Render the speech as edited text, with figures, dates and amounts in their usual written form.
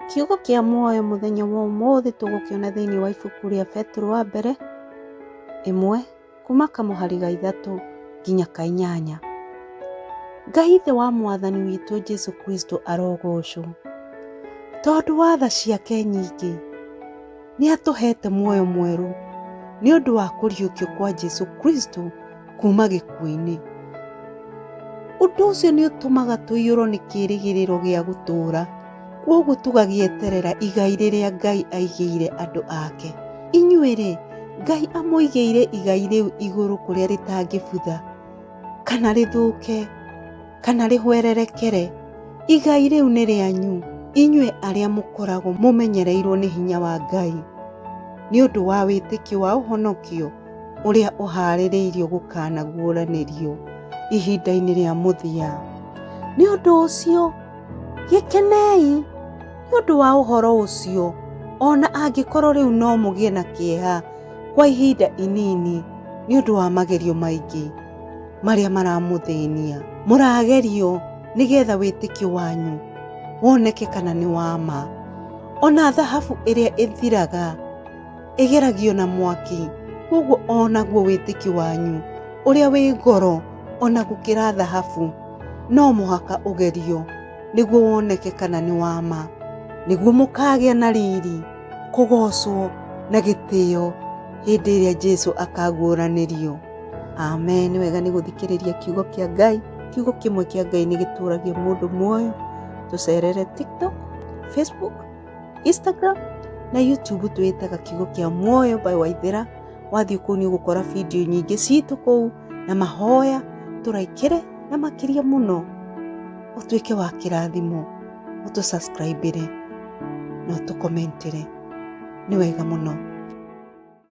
Kiugo kĩa muoyo mũthenya wa ũmũthĩ tũgũkĩona thĩinĩ wa ibuku rĩa Petro wa mbere 1 kuma kamũhari ga 3 nginya ka 8. Ngai ithe wa mwathani witũ Jesu Kristo arogocwo, tondũ wa tha ciake nyingĩ nĩ atũhete muoyo mwerũ nĩ ũndũ wa kũriũkio kwa Jesu Kristo kuma gĩkuũ-inĩ. Ũndũ ũcio nĩ ũtũmaga tũiyũrwo nĩ kĩĩrĩgĩrĩro gĩa gũtũũra, kwoguo tũgagĩeterera igai rĩrĩa Ngai aigĩire andũ ake. Inyuĩ-rĩ, Ngai amũigĩire igai rĩu igũrũ kũrĩa rĩtangĩbutha kana rĩthũke kana rĩhwererekere. Igai rĩu nĩ rĩanyu inyuĩ arĩa mũkoragwo mũmenyereirwo nĩ hinya wa Ngai nĩ ũndũ wa wĩtĩkio wa ũhonokio ũrĩa ũhaarĩrĩirio gũkanaguũranĩrio ihinda-inĩ rĩa mũthia. Nĩ ũndũ ũcio gĩkenei nĩ ũndũ wa ũhoro ũcio, ona angĩkorwo rĩu no mũgĩe na kĩeha kwa ihinda inini nĩ ũndũ wa magerio maingĩ marĩa maramũthĩnia. Mũragerio nĩgetha wĩtĩkio wanyu woneke kana nĩ wa ma. Ona thahabu ĩrĩa ĩthiraga ĩgeragio na mwaki, kwoguo onaguo wĩtĩkio wanyu ũrĩa wĩ goro ona gũkĩra thahabu no mũhaka ũgerio nĩguo woneke kana nĩ wa ma, nĩguo mũkagĩa na riri, kũgocwo na gĩtĩo hĩndĩ ĩrĩa Jesu akaguũranĩrio. Amen. Nĩ wega nĩ gũthikĩrĩria kiugo kĩa Ngai. Kiugo kĩmwe kĩa Ngai nĩ gĩtũũragia mũndũ muoyo. Tũcerere TikTok, Facebook, Instagram na YouTube twĩtaga kiugo kĩa muoyo by Waithĩra. Wathiĩ kũu nĩ ũgũkora video nyingĩ citũ kũu na mahoya tũraikĩre, na makĩria mũno ũtuĩke wa kĩrathimo, ũtũ subscribe na ũtũ comment. Nĩ wega mũno.